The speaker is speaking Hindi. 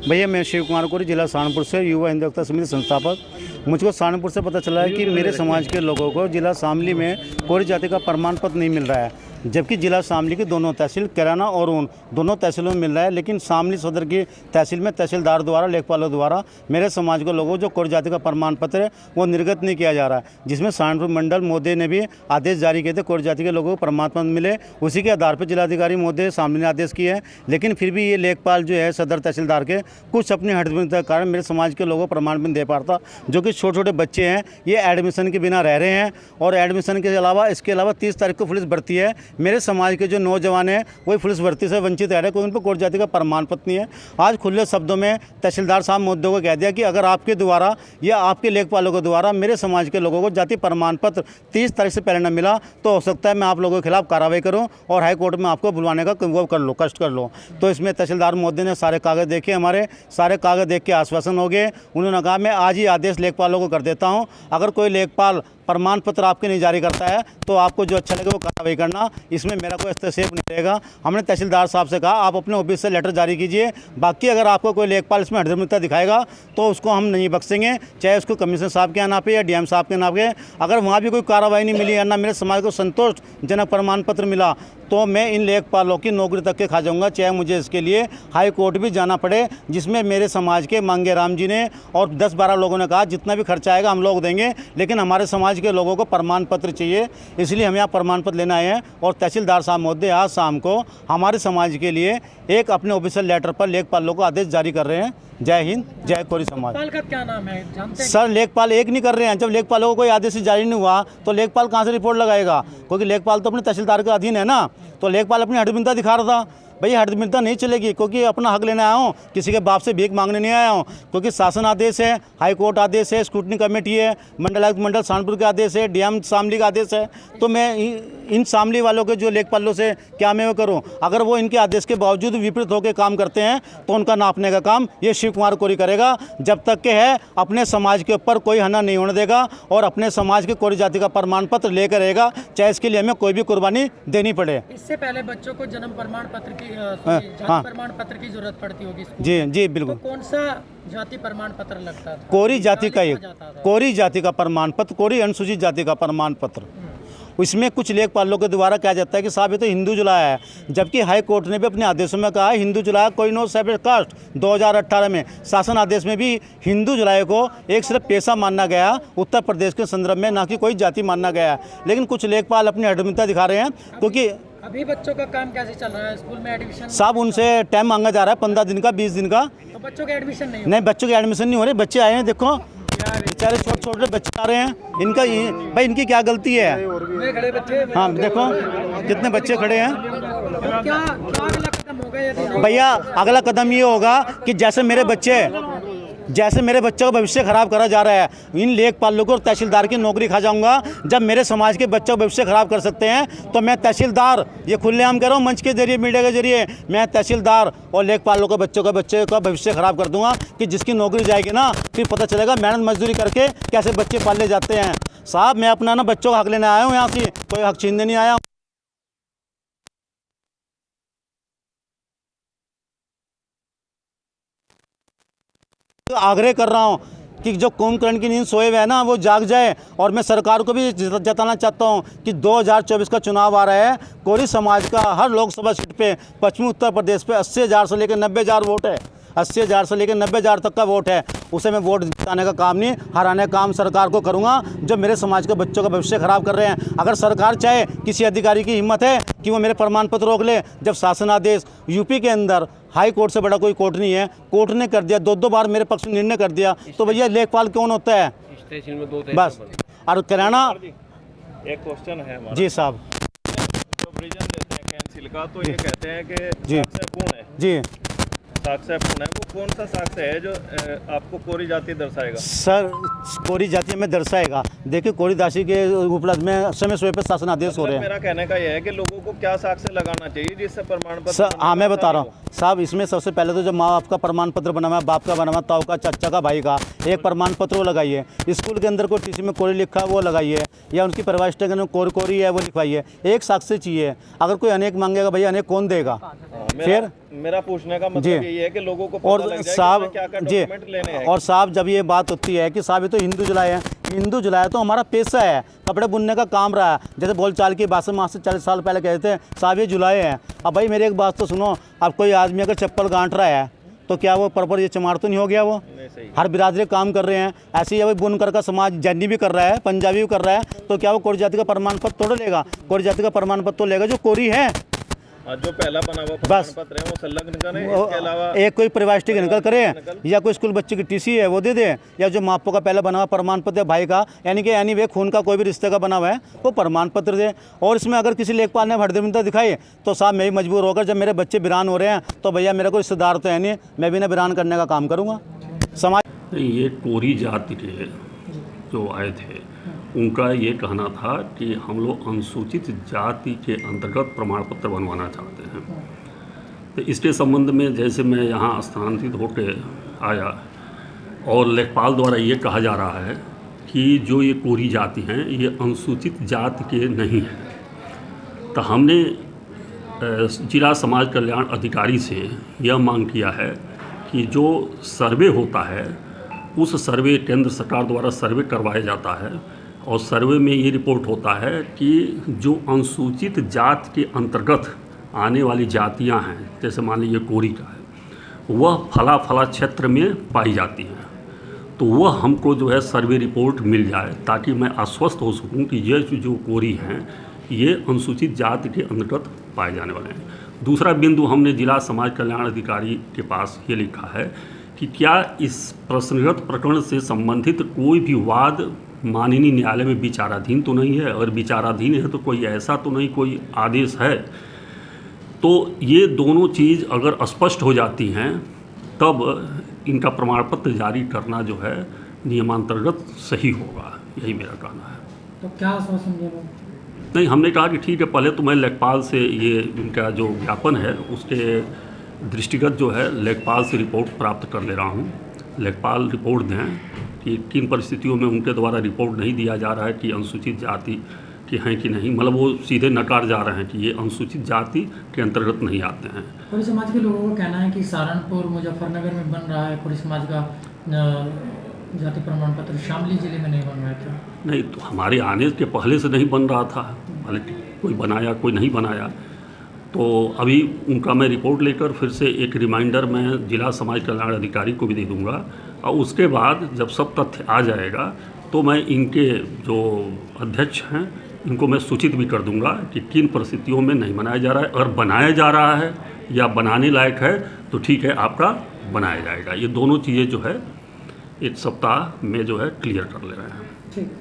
भैया मैं शिव कुमार कोरी, जिला सहारनपुर से, युवा हिंदू एकता समिति संस्थापक। मुझको सहारनपुर से पता चला है कि मेरे समाज के लोगों को जिला शामली में कोरी जाति का प्रमाण पत्र नहीं मिल रहा है, जबकि जिला शामली की दोनों तहसील कैराना और ऊन दोनों तहसीलों में मिल रहा है। लेकिन शामली सदर की तहसील में तहसीलदार द्वारा, लेखपालों द्वारा मेरे समाज के लोगों को जो कोरी जाति का प्रमाण पत्र है वो निर्गत नहीं किया जा रहा है, जिसमें सहारनपुर मंडल महोदय ने भी आदेश जारी किए थे कोरी जाति के लोगों को प्रमाण पत्र मिले। उसी के आधार पर जिलाधिकारी महोदय शामली ने आदेश किए हैं। लेकिन फिर भी ये लेखपाल जो है सदर तहसीलदार के कुछ अपनी हड़बड़ी के कारण मेरे समाज के लोगों को प्रमाण पत्र दे पाता, जो कि छोटे छोटे बच्चे हैं, ये एडमिशन के बिना रह रहे हैं। और एडमिशन के अलावा इसके अलावा 30 तारीख को पुलिस भर्ती है। मेरे समाज के जो नौजवान हैं वही पुलिस भर्ती से वंचित रह रहे हैं, क्योंकि उन पर कोरी जाति का प्रमाण पत्र नहीं है। आज खुले शब्दों में तहसीलदार साहब महोदय को कह दिया कि अगर आपके द्वारा या आपके लेखपालों के द्वारा मेरे समाज के लोगों को जाति प्रमाण पत्र 30 तारीख से पहले न मिला तो हो सकता है मैं आप लोगों के खिलाफ कार्रवाई करूं और हाई कोर्ट में आपको बुलवाने का वो कर लो, कष्ट कर लो। तो इसमें तहसीलदार महोदय ने सारे कागज देखे, हमारे सारे कागज देख के आश्वासन हो गए। उन्होंने कहा मैं आज ही आदेश लेखपालों को कर देता हूँ, अगर कोई लेखपाल प्रमाण पत्र आपके नहीं जारी करता है तो आपको जो अच्छा लगे वो कार्रवाई करना, इसमें मेरा कोई हस्तक्षेप नहीं रहेगा। हमने तहसीलदार साहब से कहा आप अपने ऑफिस से लेटर जारी कीजिए, बाकी अगर आपको कोई लेखपाल इसमें हड़बड़ीता दिखाएगा तो उसको हम नहीं बख्शेंगे, चाहे उसको कमिश्नर साहब के नाम पे या डीएम साहब के नाम पे। अगर वहाँ भी कोई कार्रवाई नहीं मिली या ना मेरे समाज को संतोषजनक प्रमाण पत्र मिला तो मैं इन लेखपालों की नौकरी तक के खा जाऊंगा, चाहे मुझे इसके लिए हाई कोर्ट भी जाना पड़े, जिसमें मेरे समाज के मांगे राम जी ने और 10-12 लोगों ने कहा जितना भी खर्चा आएगा हम लोग देंगे, लेकिन हमारे समाज के लोगों को प्रमाण पत्र चाहिए। इसलिए हम यहाँ प्रमाण पत्र लेने आए हैं। और तहसीलदार साहब महोदय आज शाम को हमारे समाज के लिए एक अपने ऑफिशियल लेटर पर लेखपालों को आदेश जारी कर रहे हैं। जय हिंद, जय कोरी समाज। लेखपाल का क्या नाम है जानते हैं? सर लेखपाल एक नहीं कर रहे हैं। जब लेखपालों को कोई आदेश जारी नहीं हुआ तो लेखपाल कहाँ से रिपोर्ट लगाएगा, क्योंकि लेखपाल तो अपने तहसीलदार के अधीन है ना। तो लेखपाल अपनी हड़बड़ीता दिखा रहा था। भैया हड़बड़ीता नहीं चलेगी, क्योंकि अपना हक लेने आया हूँ, किसी के बाप से भीख मांगने नहीं आया हूँ। क्योंकि शासन आदेश है, हाई कोर्ट आदेश है, स्क्रूटनी कमेटी है, मंडल सहारनपुर का आदेश है, डीएम शामली का आदेश है। तो मैं इन शामली वालों के जो लेखपालों से क्या मैं वो करूँ? अगर वो इनके आदेश के बावजूद विपरीत होकर काम करते हैं तो उनका नापने का काम ये शिव कुमार कोरी करेगा। जब तक के है अपने समाज के ऊपर कोई हना नहीं होने देगा और अपने समाज के कोरी जाति का प्रमाण पत्र लेकर रहेगा, चाहे इसके लिए हमें कोई भी कुर्बानी देनी पड़े। इससे पहले बच्चों को जन्म प्रमाण पत्र की जाति प्रमाण पत्र की जरूरत पड़ती होगी स्कूल जी में। जी बिल्कुल। तो कौन सा जाति प्रमाण पत्र लगता था? कोरी जाति का, एक लिखा जाता था? कोरी जाति का प्रमाण पत्र, कोरी अनुसूचित जाति का प्रमाण पत्र। इसमें कुछ लेखपालों के द्वारा कहा जाता है कि साहब ये तो हिंदू जुलाया है, जबकि हाई कोर्ट ने भी अपने आदेशों में कहा है हिंदू जुलाया कोई नो सेपरेट कास्ट। 2018 में शासन आदेश में भी हिंदू जुलाए को एक सिर्फ पेशा मानना गया, उत्तर प्रदेश के संदर्भ में, ना कि कोई जाति मानना गया। लेकिन कुछ लेखपाल अपनी हड़बड़ीता दिखा रहे हैं, क्योंकि अभी बच्चों का काम कैसे चल रहा है? स्कूल में एडमिशन साहब उनसे टाइम मांगा जा रहा है 15 दिन का, 20 दिन का। तो बच्चों के एडमिशन नहीं, बच्चों के एडमिशन नहीं हो रहे। बच्चे आए हैं, देखो बेचारे छोटे छोटे बच्चे आ रहे हैं। इनका भाई इनकी क्या गलती है? खड़े बच्चे, हाँ देखो कितने बच्चे खड़े हैं। तो क्या अगला कदम होगा यदि? भैया अगला कदम ये होगा कि जैसे मेरे बच्चों का भविष्य खराब करा जा रहा है, इन लेखपालों को और तहसीलदार की नौकरी खा जाऊंगा। जब मेरे समाज के बच्चों का भविष्य खराब कर सकते हैं तो मैं तहसीलदार, ये खुलेआम कह रहा हूँ मंच के जरिए, मीडिया के जरिए, मैं तहसीलदार और लेखपालों के बच्चे का भविष्य खराब कर दूंगा। कि जिसकी नौकरी जाएगी ना फिर पता चलेगा मेहनत मजदूरी करके कैसे बच्चे पाले जाते हैं। साहब मैं अपना ना बच्चों का हक लेने आया हूँ, यहाँ से कोई हक छीनने नहीं आया हूँ। आग्रह कर रहा हूँ कि जो कुंभकर्ण की नींद सोए हुए है ना वो जाग जाए। और मैं सरकार को भी जताना चाहता हूँ कि 2024 का चुनाव आ रहा है, कोरी समाज का हर लोकसभा सीट पे पश्चिमी उत्तर प्रदेश पे 80,000 से लेकर 90,000 वोट है। 80,000 से लेकर 90,000 तक का वोट है। उसे मैं वोट जिताने का काम नहीं, हराने का काम सरकार को करूंगा जो मेरे समाज के बच्चों का भविष्य खराब कर रहे हैं। अगर सरकार चाहे, किसी अधिकारी की हिम्मत है कि वो मेरे प्रमाण पत्र रोक ले, जब शासन आदेश यूपी के अंदर हाई कोर्ट से बड़ा कोई कोर्ट नहीं है, कोर्ट ने कर दिया, 2-2 बार मेरे पक्ष में निर्णय कर दिया, तो भैया लेखपाल कौन होता है? स्टेशन में 2 बस। और कराना एक क्वेश्चन है हमारा जी साहब, जो प्रिजन देते हैं कैंसिल का, तो ये कहते हैं कि जी साक्ष्यपूर्ण है, जी साक्ष्यपूर्ण है, वो कौन सा साक्ष्य है जो आपको कोरी जाति दर्शाएगा? सर कोरी जाति में दर्शाएगा देखिए कोरिदासी के उपलब्ध में समय समय पर शासनादेश हो रहे हैं। मेरा कहने का यह है कि लोगों को क्या साक्ष्य लगाना चाहिए जिससे प्रमाण पत्र सर हाँ मैं बता रहा हूँ साहब, इसमें सबसे पहले तो जब माँ बाप का प्रमाण पत्र बना हुआ है, बाप का बना हुआ है, ताऊ का, चाचा का, भाई का एक प्रमाण पत्र वो लगाइए। स्कूल के अंदर कोई टीसी में कोरी लिखा है वो लगाइए, या उनकी परिवार के अंदर कोरी है वो लिखवाइए। एक साक्ष्य चाहिए। अगर कोई अनेक मांगेगा भैया अनेक कौन देगा? फिर मेरा पूछने का मतलब ये है कि लोगों को और पता लग जाए साहब कि क्या-क्या जी डॉक्यूमेंट लेने हैं। और साहब जब ये बात होती है कि साहब ये तो हिंदू जुलाई है, हिंदू जुलाई तो हमारा पेशा है, कपड़े बुनने का काम रहा है। जैसे बोलचाल की बात से माँ से 40 साल पहले कहते थे साहब ये जुलाई है। अब भाई मेरी एक बात तो सुनो, अब कोई आदमी अगर चप्पल गांठ रहा है तो क्या वो प्रॉपर ये चमार तो नहीं हो गया? वो हर बिरादरी काम कर रहे हैं। ऐसे ही अभी बुनकर का समाज जैनी भी कर रहा है, पंजाबी भी कर रहा है, तो क्या वो कोरी जाति का प्रमाण पत्र तोड़ लेगा? कोरी जाति का प्रमाण पत्र तो लेगा जो कोरी है। जो पहला बना हुआ प्रमाण पत्र है वो संलग्न करें, इसके अलावा एक कोई परिवार निकल करे या कोई स्कूल बच्चे की टीसी है वो दे दे, या जो मापो का पहला बना हुआ प्रमाण पत्र है भाई का, यानी कि एनी वे खून का कोई भी रिश्ते का बना हुआ है वो प्रमाण पत्र दे। और इसमें अगर किसी लेखपाल ने भड़दमिता दिखाई तो साहब मैं भी मजबूर होकर, जब मेरे बच्चे वीरान हो रहे हैं तो भैया मेरा कोई रिश्तेदार तो है नहीं, मैं भी ना वीरान करने का काम करूँगा। समाज ये कोरी जाति के जो आए थे उनका ये कहना था कि हम लोग अनुसूचित जाति के अंतर्गत प्रमाण पत्र बनवाना चाहते हैं। तो इसके संबंध में जैसे मैं यहाँ स्थानांतरित होकर आया और लेखपाल द्वारा ये कहा जा रहा है कि जो ये कोरी जाति हैं ये अनुसूचित जाति के नहीं हैं। तो हमने जिला समाज कल्याण अधिकारी से यह मांग किया है कि जो सर्वे होता है उस सर्वे केंद्र सरकार द्वारा सर्वे करवाया जाता है और सर्वे में ये रिपोर्ट होता है कि जो अनुसूचित जाति के अंतर्गत आने वाली जातियां हैं, जैसे मान लीजिए कोरी का है, वह फला फला क्षेत्र में पाई जाती हैं, तो वह हमको जो है सर्वे रिपोर्ट मिल जाए ताकि मैं आश्वस्त हो सकूं कि ये जो कोरी हैं ये अनुसूचित जाति के अंतर्गत पाए जाने वाले हैं। दूसरा बिंदु हमने जिला समाज कल्याण अधिकारी के पास ये लिखा है कि क्या इस प्रश्नगत प्रकरण से संबंधित कोई भी वाद माननीय न्यायालय में विचाराधीन तो नहीं है, और विचाराधीन है तो कोई ऐसा तो नहीं कोई आदेश है। तो ये दोनों चीज़ अगर स्पष्ट हो जाती हैं तब इनका प्रमाण पत्र जारी करना जो है नियमांतर्गत सही होगा, यही मेरा कहना है। तो क्या आश्वासन दिया? नहीं, हमने कहा कि ठीक है, पहले तो मैं लेखपाल से ये इनका जो ज्ञापन है उसके दृष्टिगत जो है लेखपाल से रिपोर्ट प्राप्त कर ले रहा हूँ। लेखपाल रिपोर्ट दें कि किन परिस्थितियों में उनके द्वारा रिपोर्ट नहीं दिया जा रहा है कि अनुसूचित जाति के हैं कि नहीं, मतलब वो सीधे नकार जा रहे हैं कि ये अनुसूचित जाति के अंतर्गत नहीं आते हैं। कोरी समाज के लोगों का कहना है कि सहारनपुर मुजफ्फरनगर में बन रहा है कोरी समाज का जाति प्रमाण पत्र, शामली जिले में नहीं बन रहा था। नहीं, तो हमारे आने के पहले से नहीं बन रहा था, भले कोई बनाया कोई नहीं बनाया। तो अभी उनका मैं रिपोर्ट लेकर फिर से एक रिमाइंडर मैं जिला समाज कल्याण अधिकारी को भी दे दूंगा, और उसके बाद जब सब तथ्य आ जाएगा तो मैं इनके जो अध्यक्ष हैं इनको मैं सूचित भी कर दूंगा कि किन परिस्थितियों में नहीं बनाया जा रहा है, और बनाया जा रहा है या बनाने लायक है तो ठीक है आपका बनाया जाएगा। ये दोनों चीज़ें जो है एक सप्ताह में जो है क्लियर कर ले रहे हैं। ठीक।